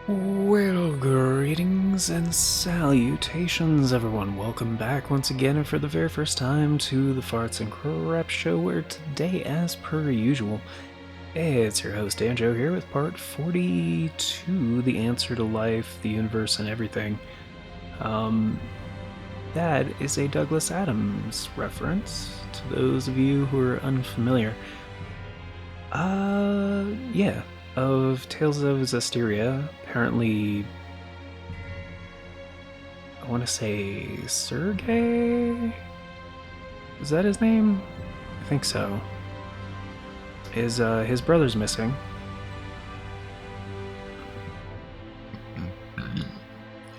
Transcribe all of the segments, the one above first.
Well, greetings and salutations, everyone. Welcome back once again and for the very first time to the Farts and Crap Show, where today, as per usual, it's your host, Danjo, here with part 42, The Answer to Life, the Universe, and Everything. That is a Douglas Adams reference, to those of you who are unfamiliar. Yeah, of Tales of Zestiria. Apparently, I want to say Sergey? Is that his name? I think so. His brother's missing.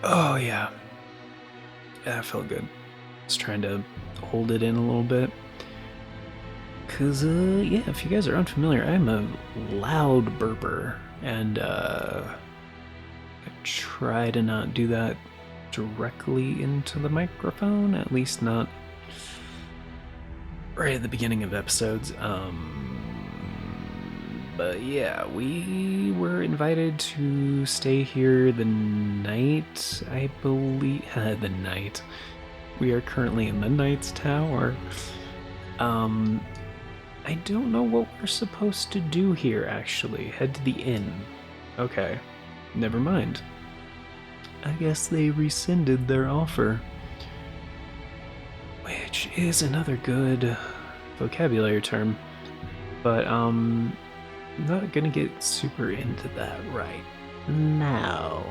Oh, yeah. Yeah, that felt good. Just trying to hold it in a little bit. Cause, yeah, if you guys are unfamiliar, I'm a loud burper, and, I try to not do that directly into the microphone, at least not right at the beginning of episodes. But yeah, we were invited to stay here the night, I believe. The night. We are currently in the Knight's Tower. I don't know what we're supposed to do here, actually. Head to the inn. Okay, never mind. I guess they rescinded their offer. Which is another good vocabulary term. But, I'm not gonna get super into that right now.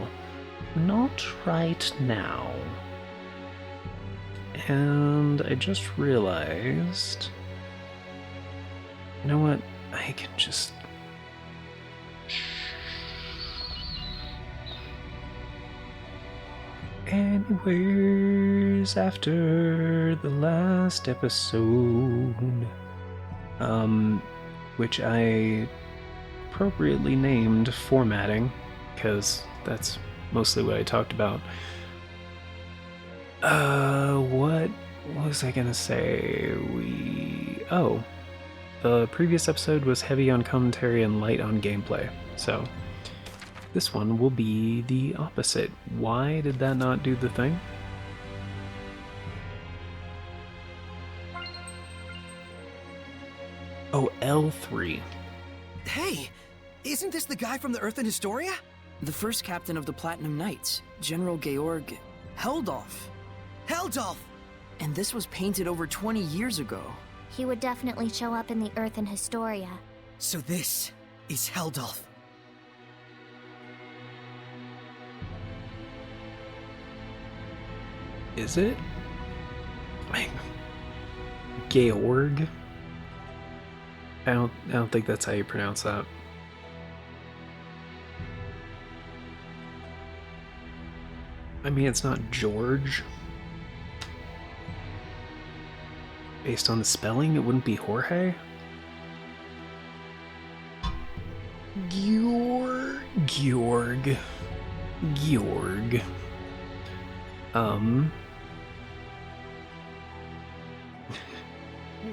Not right now. And I just realized... You know what? I can just... Anyways, after the last episode, which I appropriately named formatting, because that's mostly what I talked about. What was I gonna say? The previous episode was heavy on commentary and light on gameplay, so this one will be the opposite. Why did that not do the thing? Oh, L3. Hey, isn't this the guy from the Earth and Historia? The first captain of the Platinum Knights, General Georg Heldolf. Heldolf! And this was painted over 20 years ago. He would definitely show up in the Earth and Historia. So this is Heldolf. Is it? Georg? I don't think that's how you pronounce that. I mean, it's not George. Based on the spelling, it wouldn't be Jorge? Georg.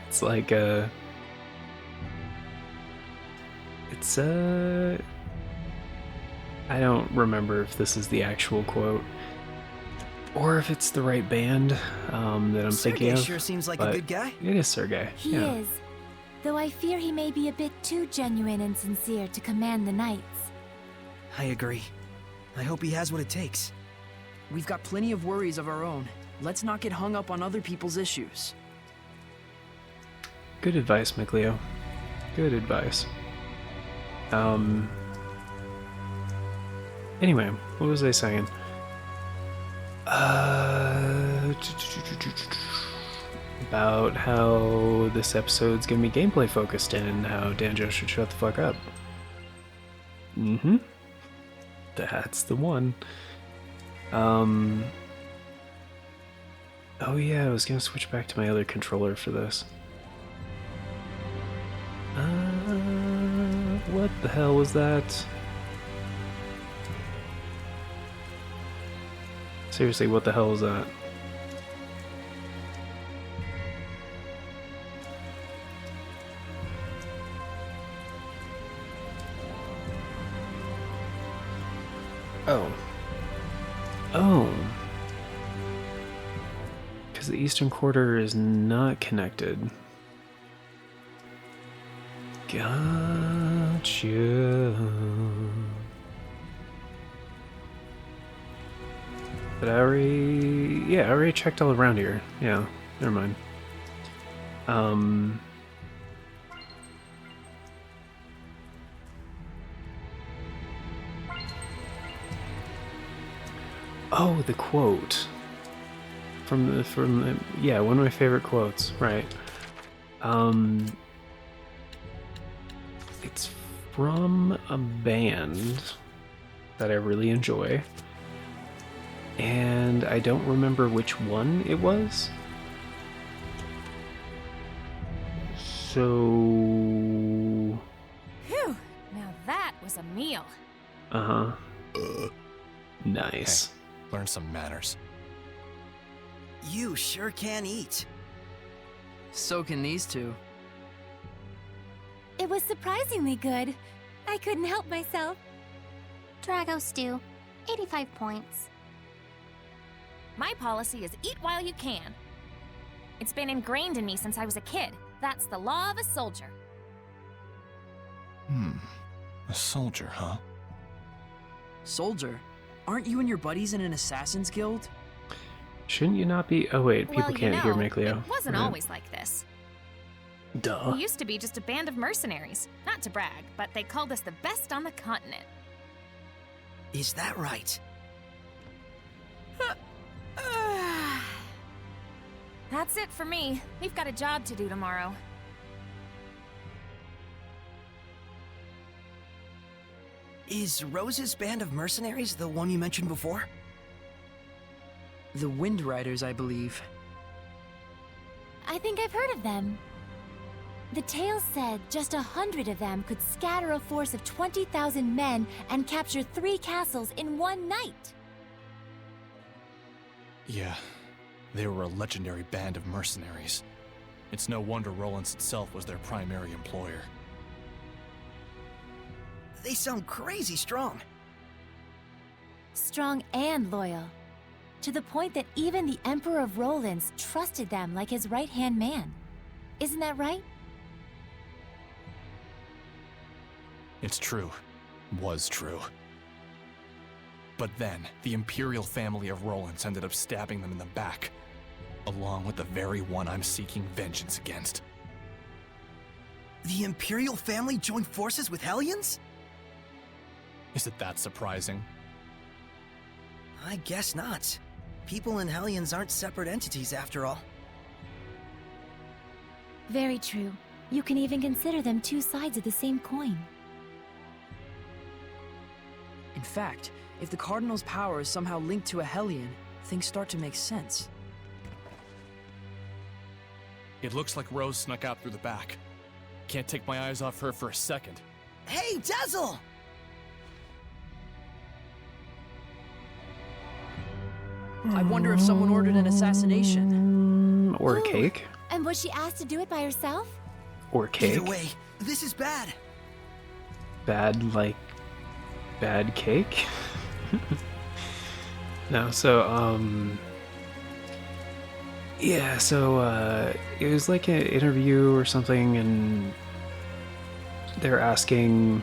It's like I don't remember if this is the actual quote or if it's the right band that I'm thinking of. Sergey sure seems like a good guy. It is Sergey. He is. Though I fear he may be a bit too genuine and sincere to command the Knights. I agree. I hope he has what it takes. We've got plenty of worries of our own. Let's not get hung up on other people's issues. Good advice, McLeo. Good advice. Anyway, what was I saying? About how this episode's gonna be gameplay focused and how Danjo should shut the fuck up. That's the one. Oh yeah, I was gonna switch back to my other controller for this. What the hell was that? Seriously, what the hell was that? because the eastern quarter is not connected. Gotcha. But I already checked all around here. Yeah, never mind. Oh, the quote from the yeah, one of my favorite quotes, right? It's from a band that I really enjoy, and I don't remember which one it was. So, Phew! Now that was a meal. Nice. Hey, learn some manners. You sure can eat. So can these two. It was surprisingly good. I couldn't help myself. Drago stew, 85 points. My policy is eat while you can. It's been ingrained in me since I was a kid. That's the law of a soldier. A soldier, huh? Soldier, aren't you and your buddies in an assassin's guild? Shouldn't you not be? Oh wait, people Well, can't hear Mikleo. It wasn't Right. always like this. Duh. We used to be just a band of mercenaries. Not to brag, but they called us the best on the continent. Is that right? That's it for me. We've got a job to do tomorrow. Is Rose's band of mercenaries the one you mentioned before? The Wind Riders, I believe. I think I've heard of them. The tale said just 100 of them could scatter a force of 20,000 men and capture 3 castles in one night. Yeah, they were a legendary band of mercenaries. It's no wonder Rollins itself was their primary employer. They sound crazy strong. Strong and loyal. To the point that even the Emperor of Rollins trusted them like his right-hand man. Isn't that right? It's true. Was true. But then, the Imperial family of Rollins ended up stabbing them in the back, along with the very one I'm seeking vengeance against. The Imperial family joined forces with Hellions? Is it that surprising? I guess not. People and Hellions aren't separate entities after all. Very true. You can even consider them 2 sides of the same coin. In fact, if the Cardinal's power is somehow linked to a Hellion, things start to make sense. It looks like Rose snuck out through the back. Can't take my eyes off her for a second. Hey, Dazzle! I wonder if someone ordered an assassination. Or a Ooh, cake. And was she asked to do it by herself? Or cake. Either way, this is bad. Bad, like bad cake. No, so yeah, so it was like an interview or something, and they're asking,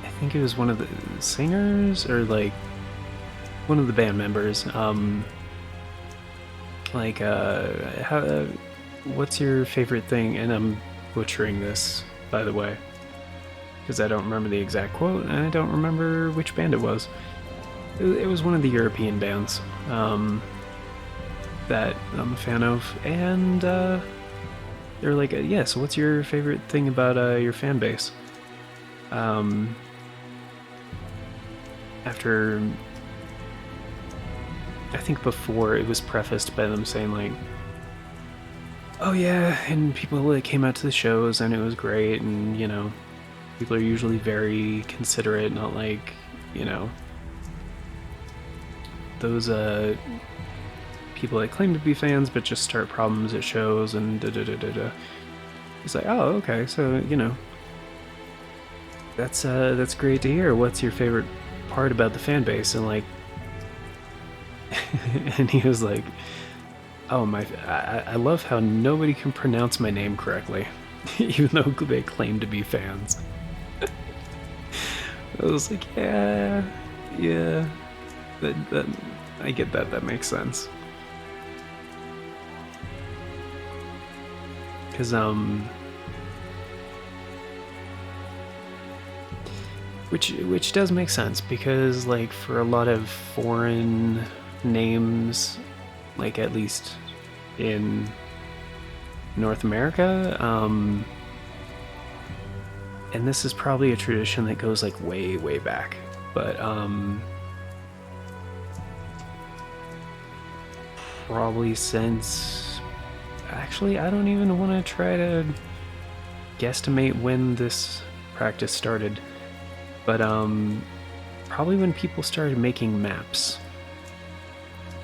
I think it was one of the singers or like one of the band members, like what's your favorite thing? And I'm butchering this, by the way, because I don't remember the exact quote, and I don't remember which band it was. It was one of the European bands that I'm a fan of, and they're like, yeah, so what's your favorite thing about your fan base? After, I think before, it was prefaced by them saying like, oh yeah, and people like came out to the shows and it was great, and you know, people are usually very considerate, not like, you know, those people that claim to be fans but just start problems at shows and da-da-da-da-da. It's like, oh, okay, so, you know, that's great to hear. What's your favorite part about the fan base? And like, And he was like, "Oh my! I love how nobody can pronounce my name correctly, even though they claim to be fans." I was like, "Yeah, that I get that. That makes sense." Because which does make sense, because like for a lot of foreign names, like at least in North America, and this is probably a tradition that goes like way back, but probably since, actually I don't even want to try to guesstimate when this practice started, but probably when people started making maps.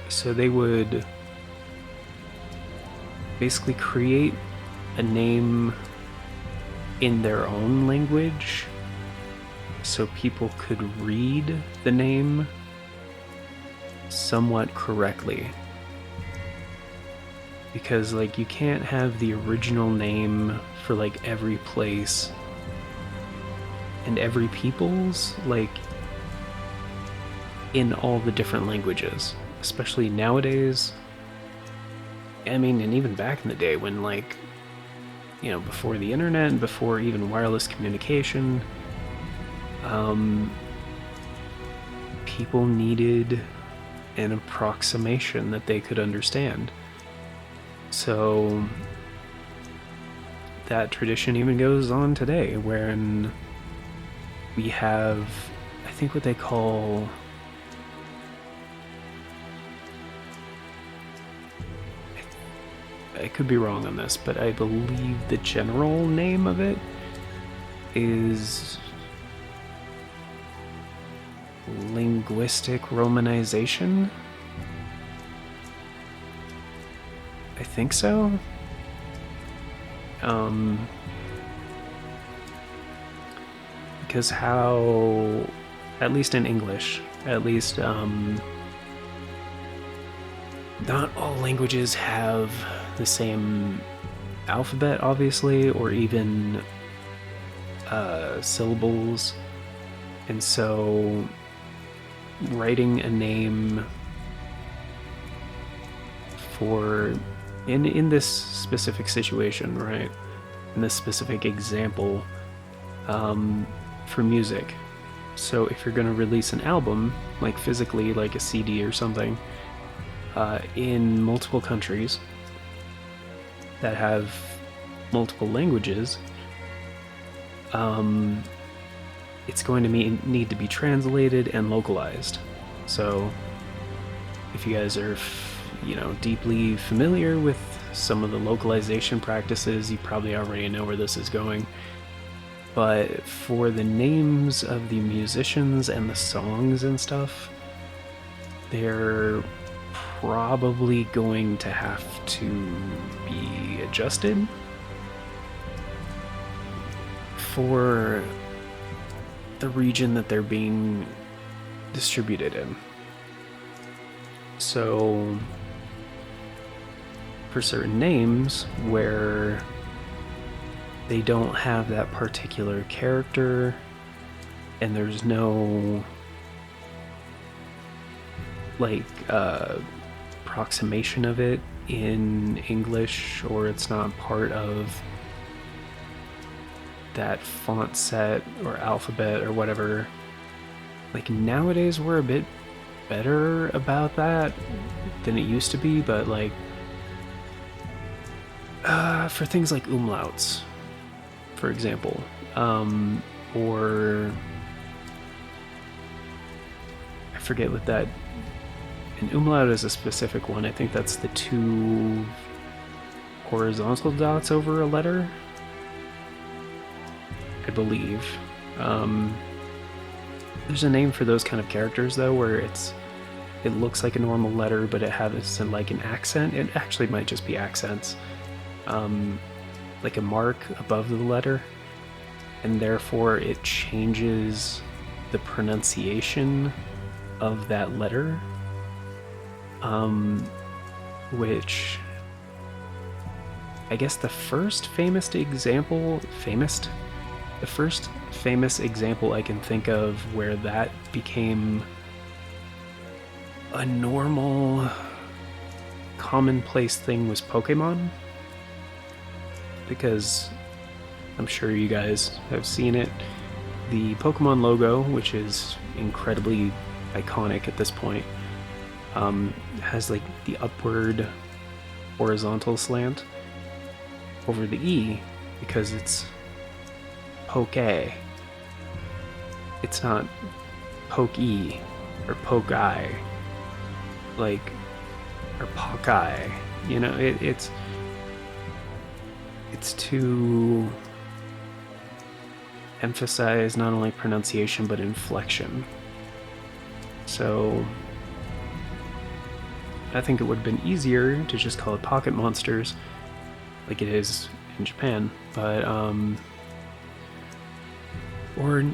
So they would basically create a name in their own language so people could read the name somewhat correctly. Because like you can't have the original name for like every place and every people's like in all the different languages, especially nowadays. I mean, and even back in the day when like, you know, before the internet and before even wireless communication, people needed an approximation that they could understand. So that tradition even goes on today, wherein we have, I think what they call, I could be wrong on this, but I believe the general name of it is linguistic romanization. I think so. Because how, at least in English, at least not all languages have the same alphabet, obviously, or even syllables, and so writing a name for in this specific situation, right, in this specific example, for music. So if you're going to release an album, like physically, like a CD or something, in multiple countries that have multiple languages, it's going to need to be translated and localized. So if you guys are deeply familiar with some of the localization practices, you probably already know where this is going. But for the names of the musicians and the songs and stuff, they're probably going to have to be adjusted for the region that they're being distributed in. So for certain names where they don't have that particular character and there's no like approximation of it in English, or it's not part of that font set or alphabet or whatever, like nowadays we're a bit better about that than it used to be, but like for things like umlauts, for example, or I forget what that, an umlaut is a specific one. I think that's the two horizontal dots over a letter, I believe. There's a name for those kind of characters though, where it looks like a normal letter, but it has like an accent. It actually might just be accents, like a mark above the letter, and therefore it changes the pronunciation of that letter. which I guess the first famous example I can think of where that became a normal, commonplace thing was Pokemon. Because I'm sure you guys have seen it. The Pokemon logo, which is incredibly iconic at this point, has like the upward horizontal slant over the E because it's Poke. It's not Poke-E or Poke-I, like, or Poke-I. You know, it's to emphasize not only pronunciation but inflection. So I think it would have been easier to just call it Pocket Monsters like it is in Japan, but or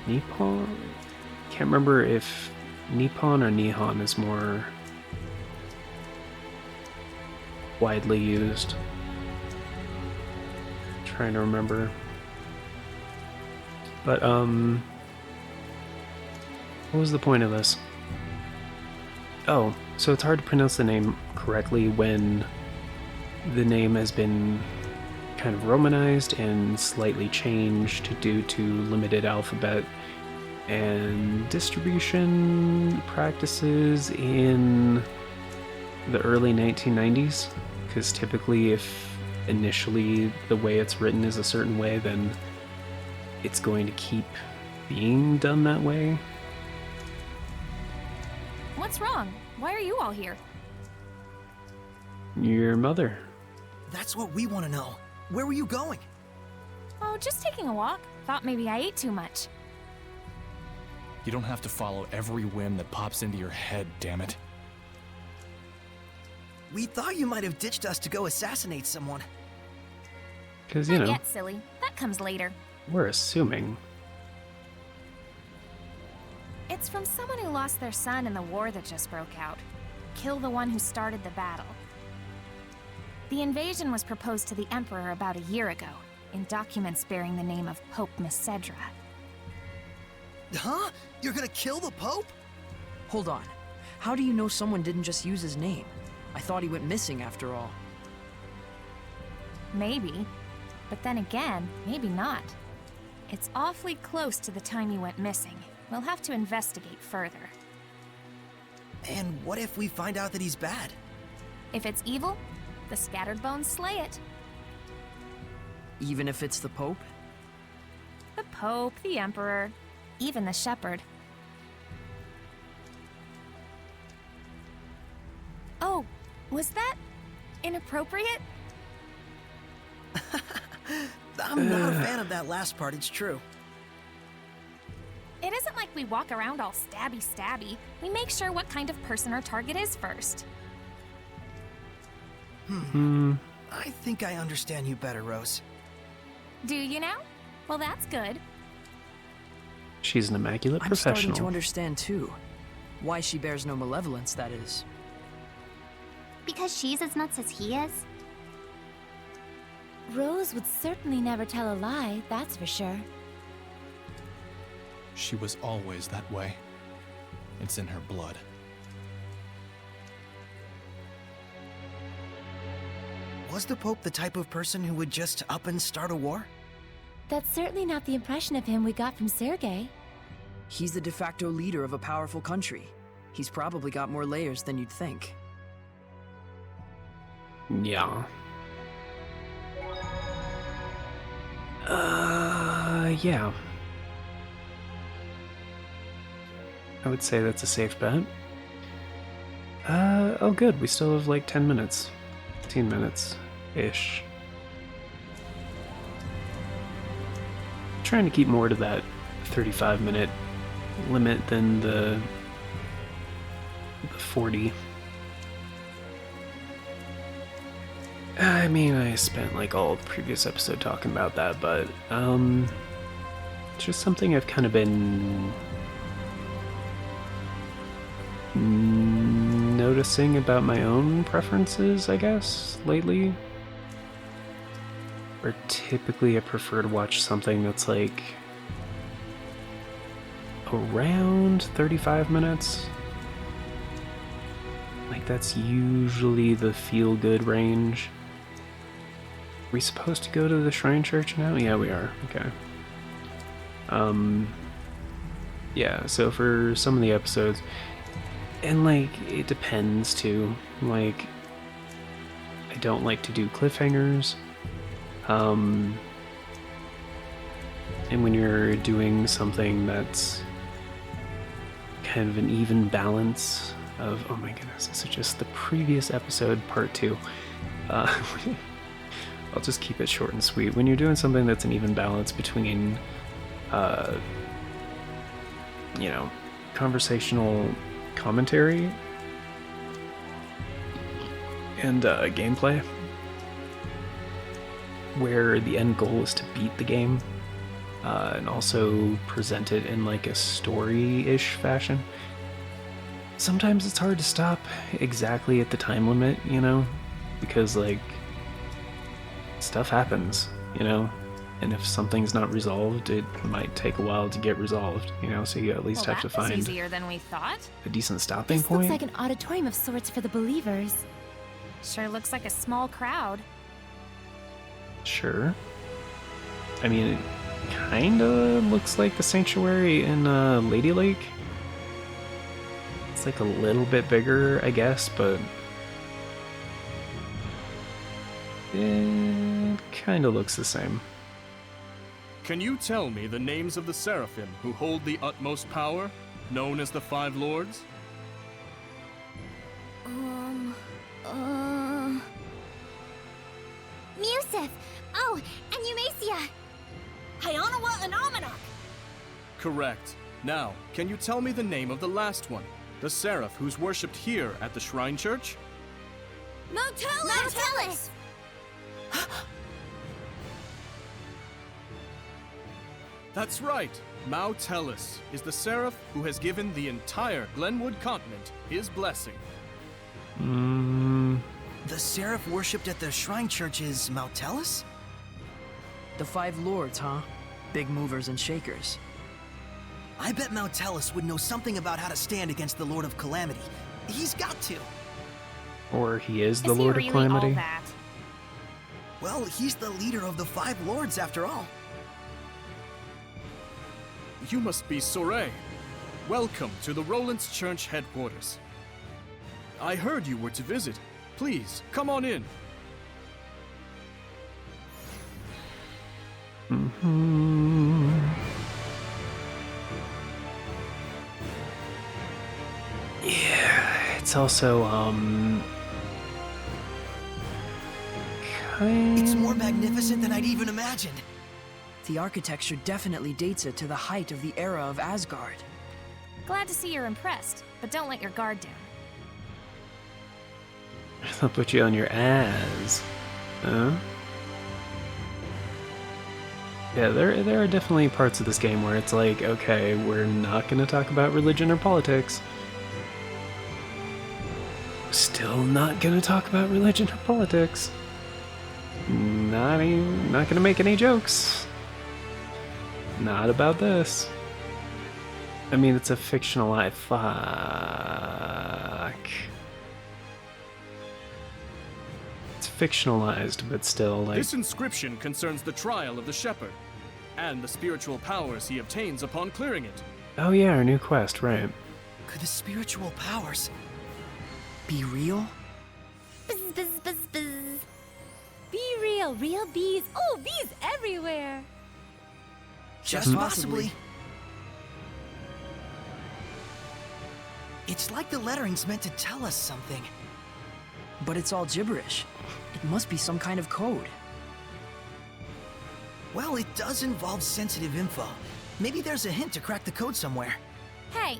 Nippon? Can't remember if Nippon or Nihon is more widely used. Trying to remember. But what was the point of this? Oh, so it's hard to pronounce the name correctly when the name has been kind of romanized and slightly changed due to limited alphabet and distribution practices in the early 1990s, because typically if initially the way it's written is a certain way, then it's going to keep being done that way. What's wrong? Why are you all here? Your mother. That's what we want to know. Where were you going? Oh, just taking a walk. Thought maybe I ate too much. You don't have to follow every whim that pops into your head, damn it. We thought you might have ditched us to go assassinate someone. Because, you Not know, yet, silly. That comes later. we're assuming. It's from someone who lost their son in the war that just broke out. Kill the one who started the battle. The invasion was proposed to the Emperor about a year ago, in documents bearing the name of Pope Messedra. Huh? You're gonna kill the Pope? Hold on. How do you know someone didn't just use his name? I thought he went missing after all. Maybe. But then again, maybe not. It's awfully close to the time he went missing. We'll have to investigate further. And what if we find out that he's bad? If it's evil, the Scattered Bones slay it. Even if it's the Pope? The Pope, the Emperor, even the Shepherd. Oh, was that inappropriate? I'm not a fan of that last part, it's true. It isn't like we walk around all stabby-stabby. We make sure what kind of person our target is first. I think I understand you better, Rose. Do you now? Well, that's good. She's an immaculate I'm professional. starting to understand too. Why she bears no malevolence, that is. Because she's as nuts as he is? Rose would certainly never tell a lie, that's for sure. She was always that way. It's in her blood. Was the Pope the type of person who would just up and start a war? That's certainly not the impression of him we got from Sergei. He's the de facto leader of a powerful country. He's probably got more layers than you'd think. Yeah. Yeah. I would say that's a safe bet. Oh good, we still have like 10 minutes. 15 minutes-ish. Trying to keep more to that 35-minute limit than the 40. I mean, I spent like all the previous episode talking about that, but It's just something I've kind of been noticing about my own preferences, I guess, lately. Where typically I prefer to watch something that's like around 35 minutes. Like that's usually the feel-good range. Are we supposed to go to the Shrine Church now? Yeah, we are. Okay. Yeah, so for some of the episodes, and like, it depends too. Like, I don't like to do cliffhangers. And when you're doing something that's kind of an even balance of, oh my goodness, this is just the previous episode, part 2. I'll just keep it short and sweet. When you're doing something that's an even balance between, you know, conversational commentary and gameplay, where the end goal is to beat the game, and also present it in like a story-ish fashion. Sometimes it's hard to stop exactly at the time limit, you know, because like stuff happens, you know, and if something's not resolved, it might take a while to get resolved, you know, so you at least have to find easier than we thought. a decent stopping This point. looks like an auditorium of sorts for the believers. Sure looks like a small crowd. Sure. I mean, it kinda looks like the sanctuary in Lady Lake. It's like a little bit bigger, I guess, but it kinda looks the same. Can you tell me the names of the Seraphim who hold the utmost power, known as the Five Lords? Museth! Oh, and Eumacia! Hyanawa and Amanak! Correct. Now, can you tell me the name of the last one? The Seraph who's worshipped here at the Shrine Church? Motelis! That's right. Motelis is the Seraph who has given the entire Glenwood continent his blessing. The Seraph worshipped at the Shrine Church is Motelis? The 5 lords, huh? Big movers and shakers. I bet Motelis would know something about how to stand against the Lord of Calamity. He's got to. Or he is the Is he Lord really of Calamity. all that? Well, he's the leader of the 5 lords after all. You must be Soray. Welcome to the Roland's Church headquarters. I heard you were to visit. Please, come on in. Yeah, it's also It's more magnificent than I'd even imagined. The architecture definitely dates it to the height of the era of Asgard. Glad to see you're impressed, but don't let your guard down. I'll put you on your ass. Huh? Yeah, there are definitely parts of this game where it's like, okay, we're not gonna talk about religion or politics. Still not gonna talk about religion or politics. Not gonna make any jokes. Not about this. I mean, it's a fictionalized. Fuck. It's fictionalized, but still, like. This inscription concerns the trial of the shepherd, and the spiritual powers he obtains upon clearing it. Oh yeah, our new quest, right? Could the spiritual powers Be real? Buzz, buzz, buzz, buzz. Be real, real bees. Oh, bees everywhere. just possibly? It's like the lettering's meant to tell us something. But it's all gibberish. It must be some kind of code. Well, it does involve sensitive info. Maybe there's a hint to crack the code somewhere. Hey,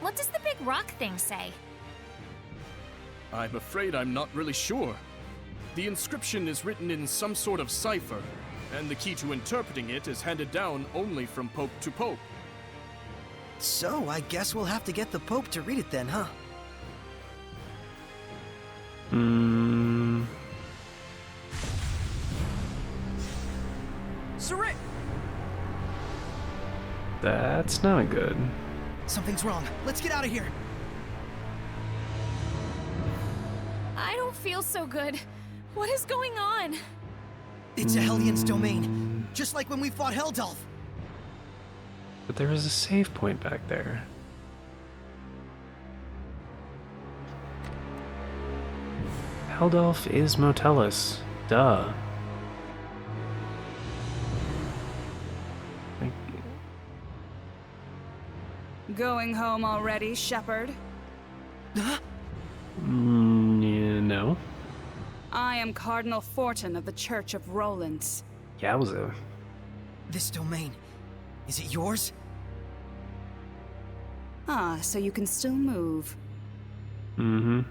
what does the big rock thing say? I'm afraid I'm not really sure. The inscription is written in some sort of cipher, and the key to interpreting it is handed down only from Pope to Pope. So, I guess we'll have to get the Pope to read it then, huh? Zestiria! That's not good. Something's wrong. Let's get out of here. I don't feel so good. What is going on? It's a Hellions domain, just like when we fought Heldolf. But there was a save point back there. Heldolf is Motellus. Duh. Going home already, Shepherd? Huh? Yeah, no. I am Cardinal Fortin of the Church of Rollins. Yowza. This domain, is it yours? Ah, so you can still move. Mm-hmm.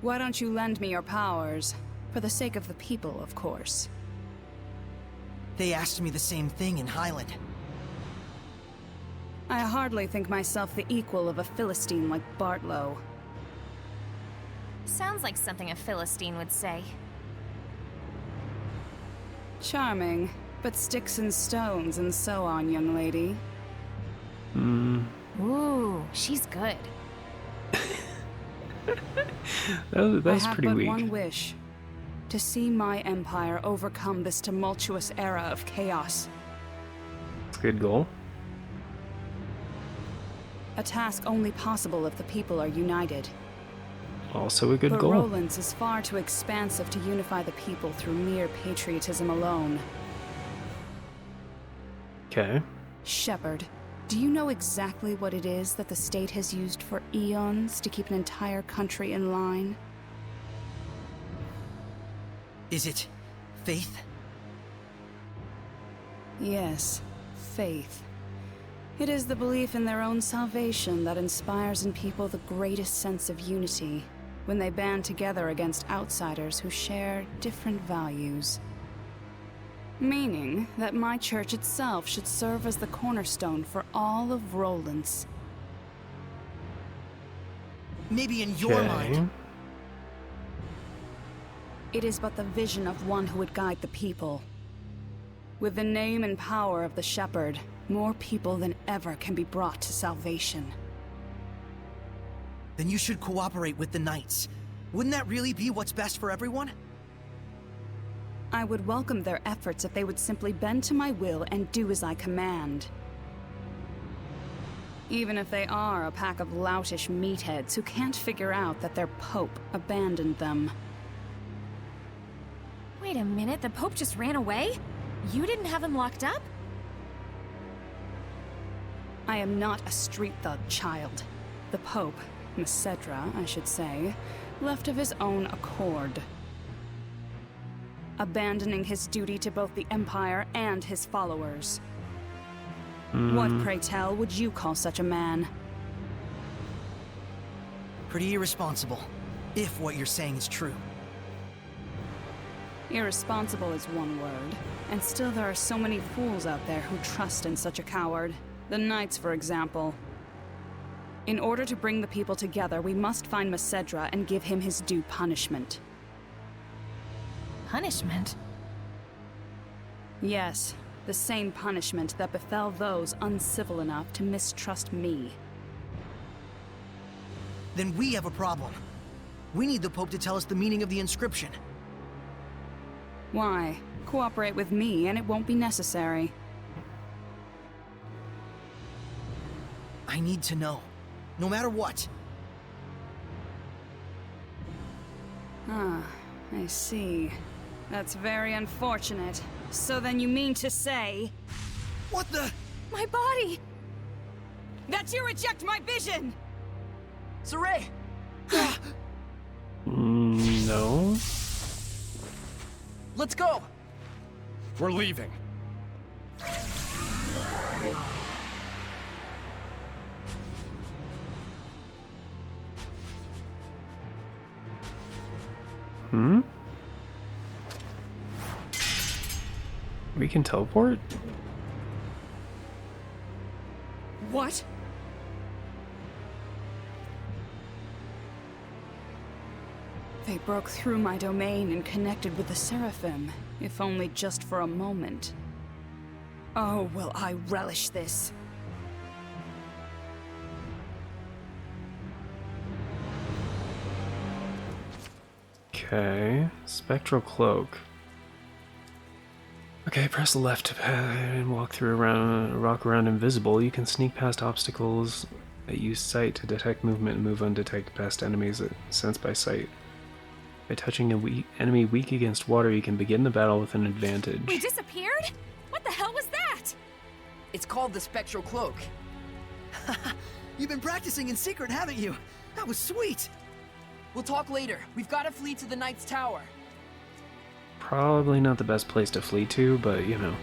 Why don't you lend me your powers? For the sake of the people, of course. They asked me the same thing in Highland. I hardly think myself the equal of a Philistine like Bartlow. Sounds like something a Philistine would say. Charming, but sticks and stones and so on, young lady. Ooh, she's good. That's I have pretty but weak. one wish. To see my empire overcome this tumultuous era of chaos. It's a good goal. A task only possible if the people are united. Also a good But goal. Rollins is far too expansive to unify the people through mere patriotism alone. Okay. Shepherd, do you know exactly what it is that the state has used for eons to keep an entire country in line? Is it faith? Yes, faith. It is the belief in their own salvation that inspires in people the greatest sense of unity when they band together against outsiders who share different values. Meaning that my church itself should serve as the cornerstone for all of Rollins. Maybe in your mind. It is but the vision of one who would guide the people. With the name and power of the Shepherd, more people than ever can be brought to salvation. Then you should cooperate with the Knights. Wouldn't that really be what's best for everyone? I would welcome their efforts if they would simply bend to my will and do as I command. Even if they are a pack of loutish meatheads who can't figure out that their Pope abandoned them. Wait a minute, the Pope just ran away? You didn't have him locked up? I am not a street thug, child. The Pope, Macedra, I should say, left of his own accord. Abandoning his duty to both the Empire and his followers. What, pray tell, would you call such a man? Pretty irresponsible, if what you're saying is true. Irresponsible is one word, and still there are so many fools out there who trust in such a coward. The Knights, for example. In order to bring the people together, we must find Macedra and give him his due punishment. Punishment? Yes, the same punishment that befell those uncivil enough to mistrust me. Then we have a problem. We need the Pope to tell us the meaning of the inscription. Why? Cooperate with me and it won't be necessary. I need to know. No matter what. Ah, I see. That's very unfortunate. So then you mean to say... What the? My body! that you reject my vision! Zestiria! No. Let's go! We're leaving. We can teleport? What? They broke through my domain and connected with the Seraphim, if only just for a moment. Oh, will I relish this. Okay, spectral cloak. Okay, press left to and walk around invisible. You can sneak past obstacles that use sight to detect movement and move undetected past enemies that sense by sight. By touching an enemy weak against water, you can begin the battle with an advantage. We disappeared? What the hell was that? It's called the spectral cloak. You've been practicing in secret, haven't you? That was sweet. We'll talk later. We've got to flee to the Knight's Tower. Probably not the best place to flee to, but you know,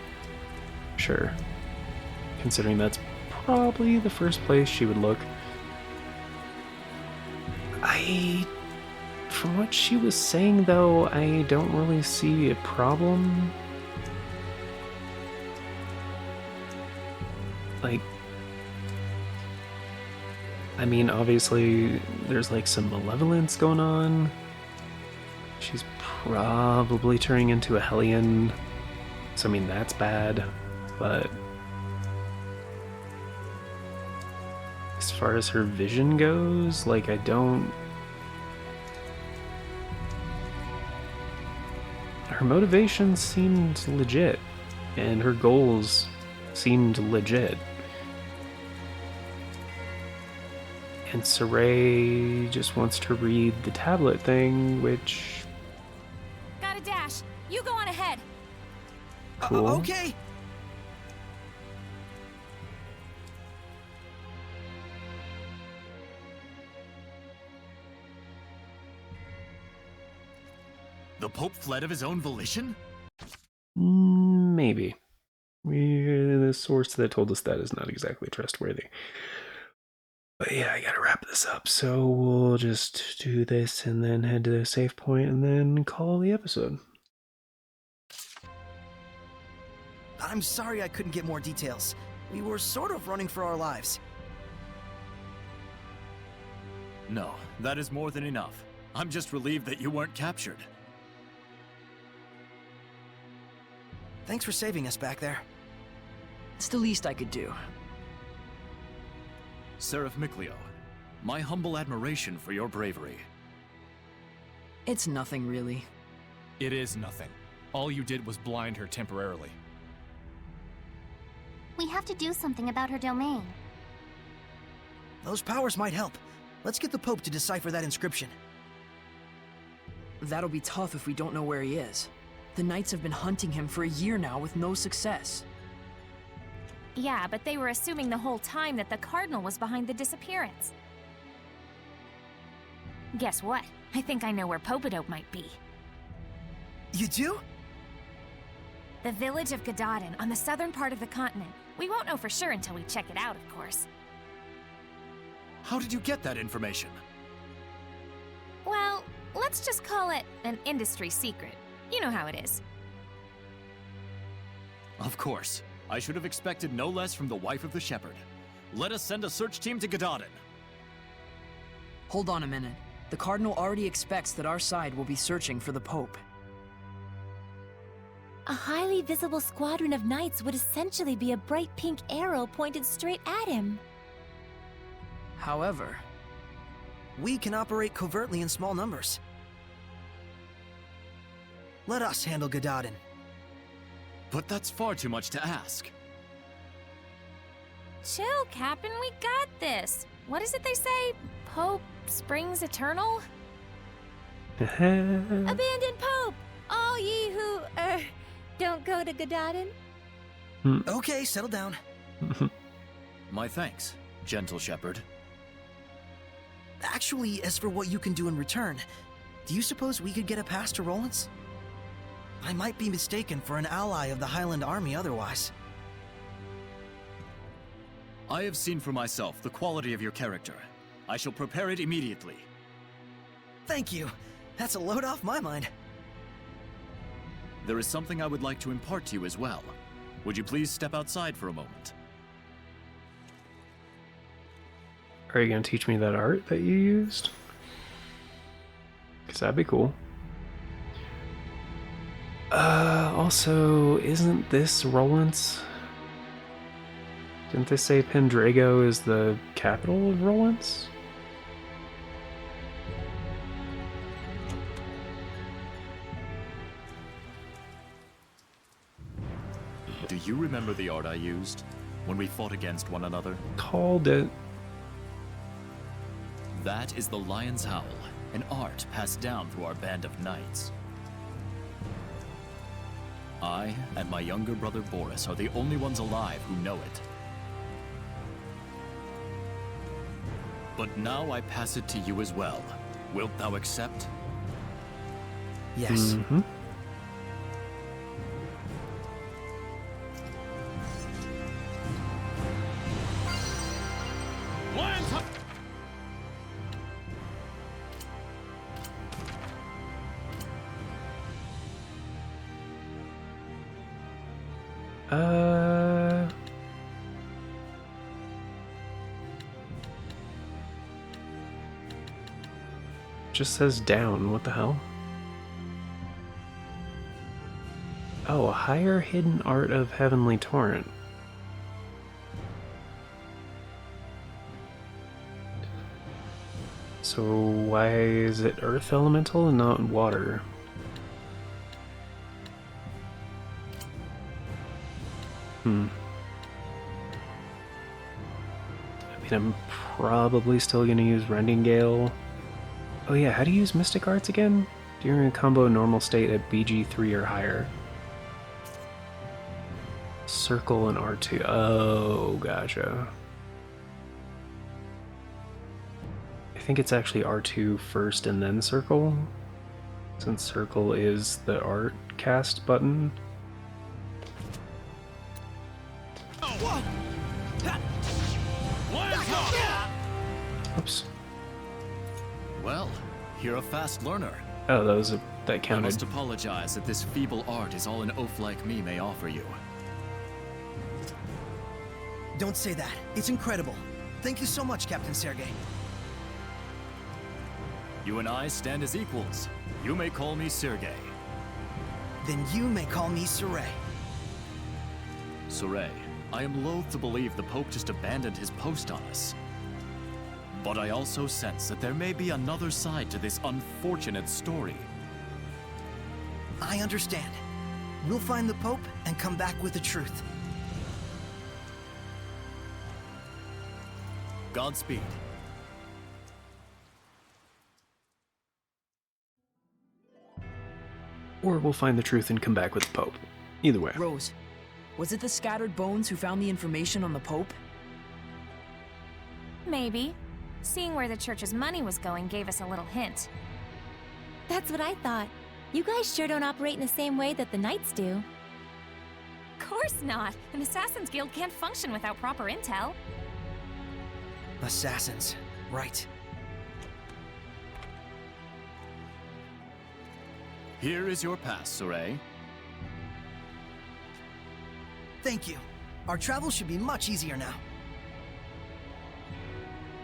sure. Considering that's probably the first place she would look. From what she was saying though, I don't really see a problem. Like, I mean, obviously there's like some malevolence going on. She's probably turning into a Hellion, so I mean that's bad, but as far as her vision goes, like her motivations seemed legit, and her goals seemed legit. And Saray just wants to read the tablet thing, which... Got a dash. You go on ahead. Cool. Okay. The Pope fled of his own volition? Maybe. The source that told us that is not exactly trustworthy. But yeah, I gotta wrap this up, so we'll just do this and then head to the save point and then call the episode. I'm sorry I couldn't get more details. We were sort of running for our lives. No, that is more than enough. I'm just relieved that you weren't captured. Thanks for saving us back there. It's the least I could do. Seraph Mikleo, my humble admiration for your bravery. It's nothing, really. It is nothing. All you did was blind her temporarily. We have to do something about her domain. Those powers might help. Let's get the Pope to decipher that inscription. That'll be tough if we don't know where he is. The Knights have been hunting him for a year now with no success. Yeah, but they were assuming the whole time that the Cardinal was behind the disappearance. Guess what? I think I know where Popadope might be. You do? The village of Gadadin on the southern part of the continent. We won't know for sure until we check it out, of course. How did you get that information? Well, let's just call it an industry secret. You know how it is. Of course. I should have expected no less from the wife of the shepherd. Let us send a search team to Gadadin. Hold on a minute. The Cardinal already expects that our side will be searching for the Pope. A highly visible squadron of knights would essentially be a bright pink arrow pointed straight at him. However, we can operate covertly in small numbers. Let us handle Gadadin. But that's far too much to ask. Chill, Captain, we got this. What is it they say? Pope springs eternal? Abandon Pope! All ye who, don't go to Gadadin. Okay, settle down. My thanks, gentle shepherd. Actually, as for what you can do in return, do you suppose we could get a pass to Rollins? I might be mistaken for an ally of the Highland Army otherwise. I have seen for myself the quality of your character. I shall prepare it immediately. Thank you. That's a load off my mind. there is something I would like to impart to you as well. Would you please step outside for a moment? Are you gonna teach me that art that you used? Because that'd be cool. Also, isn't this Rollins? Didn't they say Pendrago is the capital of Rollins? Do you remember the art I used when we fought against one another? Called it. That is the Lion's Howl, an art passed down through our band of knights. I and my younger brother Boris are the only ones alive who know it. But now I pass it to you as well. Wilt thou accept? Yes. Mm-hmm. Just says down. What the hell? Oh, a higher hidden art of Heavenly Torrent. So why is it Earth Elemental and not water? I mean, I'm probably still gonna use Rending Gale. Oh yeah, how do you use Mystic Arts again? During a combo normal state at BG3 or higher. Circle and R2. Oh, gotcha. I think it's actually R2 first and then circle, since circle is the art cast button. Oops. Well, you're a fast learner. Oh, that I counted. must apologize that this feeble art is all an oaf like me may offer you. Don't say that. It's incredible. Thank you so much, Captain Sergei. You and I stand as equals. You may call me Sergei. Then you may call me Saray. Saray, I am loath to believe the Pope just abandoned his post on us. But I also sense that there may be another side to this unfortunate story. I understand. We'll find the Pope and come back with the truth. Godspeed. Or we'll find the truth and come back with the Pope. Either way. Rose, was it the scattered bones who found the information on the Pope? Maybe. Seeing where the church's money was going gave us a little hint. That's what I thought. You guys sure don't operate in the same way that the Knights do. Of course not! An Assassin's Guild can't function without proper intel. Assassins. Right. Here is your pass, Saray. Thank you. Our travel should be much easier now.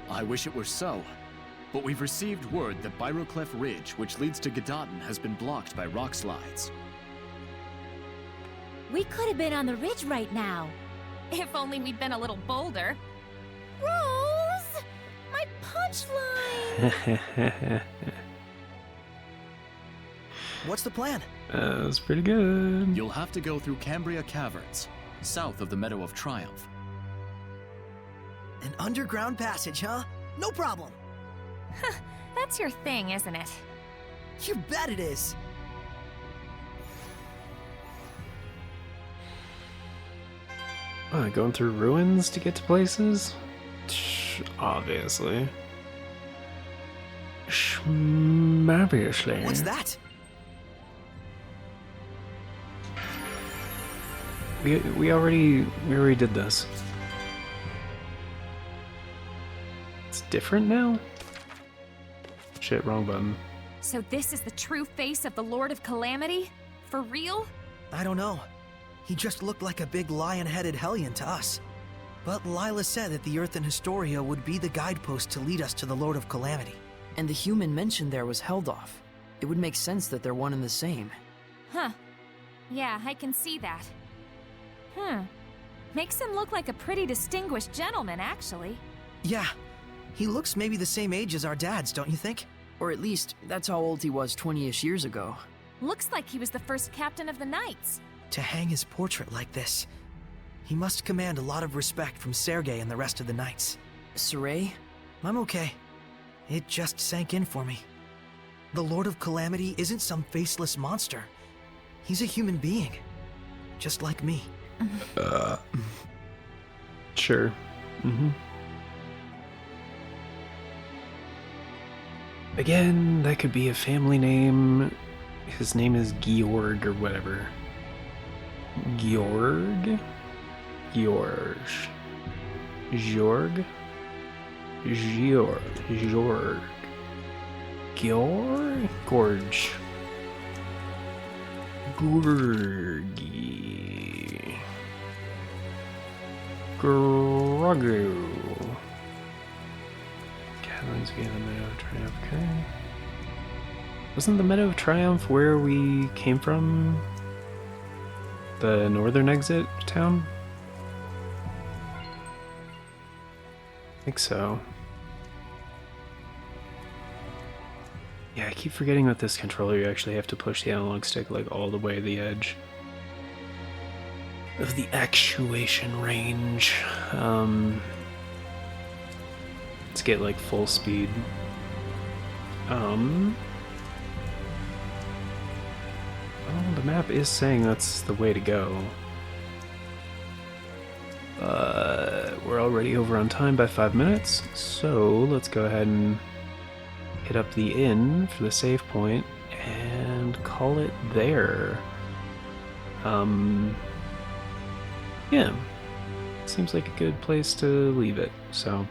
I wish it were so, but we've received word that Byroclef Ridge, which leads to Gedaten, has been blocked by rock slides. We could have been on the ridge right now. If only we'd been a little bolder. Rose! My punchline! What's the plan? That's pretty good. You'll have to go through Cambria Caverns, south of the Meadow of Triumph. An underground passage, huh? No problem. That's your thing, isn't it? You bet it is. Going through ruins to get to places? Obviously. Obviously. What's that? We already did this. It's different now? Shit, wrong button. So this is the true face of the Lord of Calamity? For real? I don't know. He just looked like a big lion-headed hellion to us. But Lila said that the Earth in Historia would be the guidepost to lead us to the Lord of Calamity. And the human mentioned there was Heldoff. It would make sense that they're one and the same. Huh. Yeah, I can see that. Makes him look like a pretty distinguished gentleman, actually. Yeah. He looks maybe the same age as our dads, don't you think? Or at least, that's how old he was 20-ish years ago. Looks like he was the first captain of the Knights. To hang his portrait like this, he must command a lot of respect from Sergei and the rest of the Knights. Saray? I'm okay. It just sank in for me. The Lord of Calamity isn't some faceless monster. He's a human being. Just like me. Sure. Again, that could be a family name. His name is Georg or whatever. Georg? Georg. Georg? Georg. Georg. Georg? Gorge. Gorgi. Grogu. Catalan's Gate of the Meadow of Triumph. Okay. Wasn't the Meadow of Triumph where we came from? The northern exit town? I think so. Yeah, I keep forgetting with this controller you actually have to push the analog stick like all the way to the edge of the actuation range. Let's get like full speed. Oh, the map is saying that's the way to go. We're already over on time by 5 minutes, so let's go ahead and hit up the inn for the save point and call it there. Yeah, seems like a good place to leave it, so.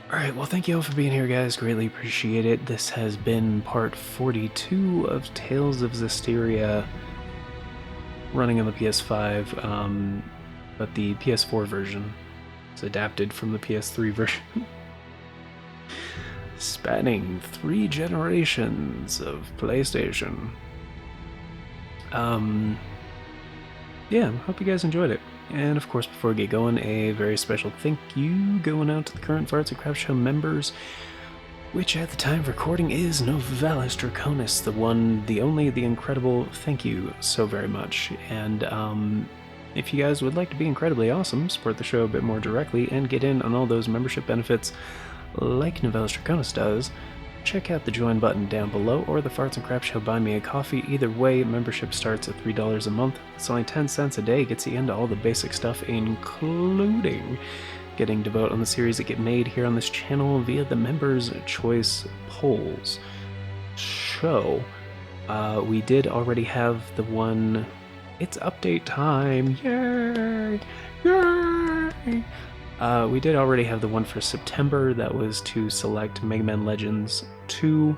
Alright, well thank you all for being here, guys, greatly appreciate it. This has been part 42 of Tales of Zestiria, running on the PS5, but the PS4 version is adapted from the PS3 version. Spanning 3 generations of PlayStation. Yeah, hope you guys enjoyed it. And of course, before we get going, a very special thank you going out to the current Farts and Craft Show members, which at the time of recording is Novalis Draconis, the one, the only, the incredible. Thank you so very much. And if you guys would like to be incredibly awesome, support the show a bit more directly, and get in on all those membership benefits like Novalis Draconis does, check out the join button down below or the Farts and Crap Show Buy Me a Coffee. Either way, membership starts at $3 a month. It's only 10 cents a day, gets you into all the basic stuff, including getting to vote on the series that get made here on this channel via the Members' Choice polls. So, we did already have the one. It's update time! Yay! Yay! We did already have the one for September that was to select Mega Man Legends 2,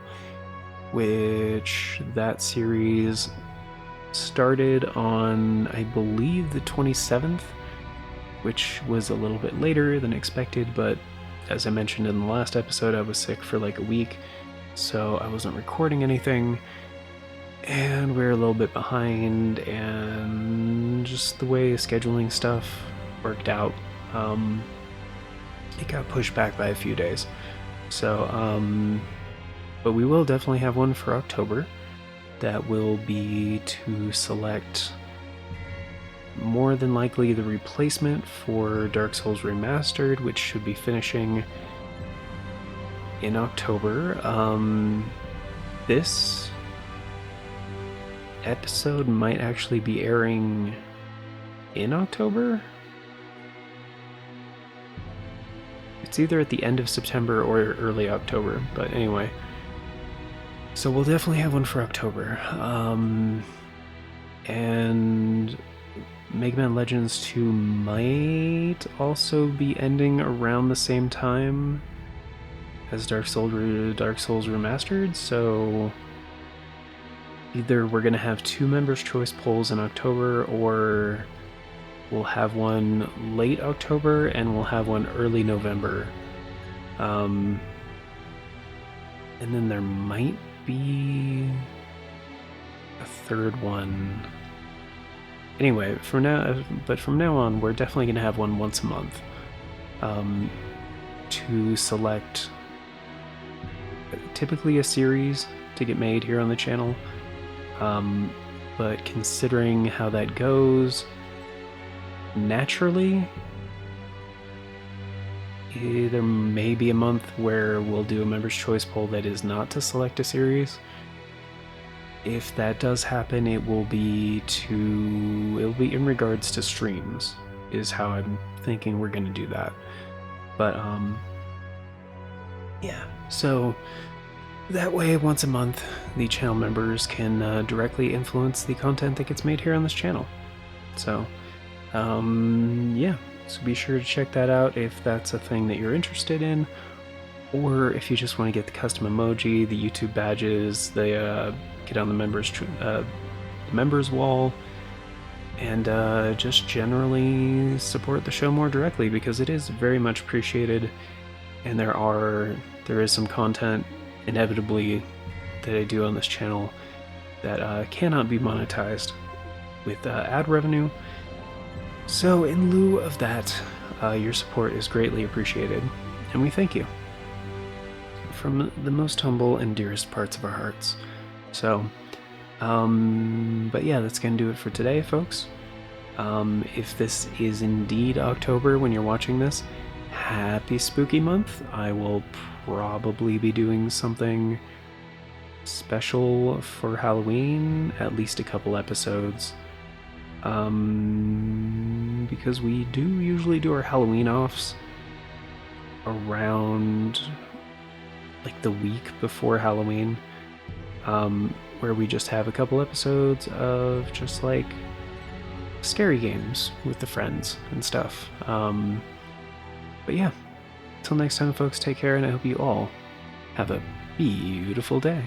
which that series started on, I believe, the 27th, which was a little bit later than expected, but as I mentioned in the last episode, I was sick for like a week, so I wasn't recording anything, and we're a little bit behind, and just the way scheduling stuff worked out. It got pushed back by a few days. So, but we will definitely have one for October that will be to select more than likely the replacement for Dark Souls Remastered, which should be finishing in October. This episode might actually be airing in October. It's either at the end of September or early October, but anyway. So we'll definitely have one for October. And Mega Man Legends 2 might also be ending around the same time as Dark Souls Remastered, so either we're going to have 2 members' choice polls in October, or we'll have one late October and we'll have one early November. And then there might be a third one. Anyway, from now on, we're definitely going to have one once a month to select typically a series to get made here on the channel. But considering how that goes, naturally, there may be a month where we'll do a member's choice poll that is not to select a series. If that does happen, it will be in regards to streams, is how I'm thinking we're gonna do that. But yeah, so that way once a month the channel members can directly influence the content that gets made here on this channel. So yeah, so be sure to check that out if that's a thing that you're interested in, or if you just want to get the custom emoji, the YouTube badges, the get on the members wall, and just generally support the show more directly, because it is very much appreciated, and there is some content inevitably that I do on this channel that cannot be monetized with ad revenue. So in lieu of that, your support is greatly appreciated, and we thank you from the most humble and dearest parts of our hearts. So, but yeah, that's gonna do it for today, folks. If this is indeed October when you're watching this, happy spooky month. I will probably be doing something special for Halloween, at least a couple episodes. Because we do usually do our Halloween offs around like the week before Halloween, where we just have a couple episodes of just like scary games with the friends and stuff. But yeah, till next time, folks, take care, and I hope you all have a beautiful day.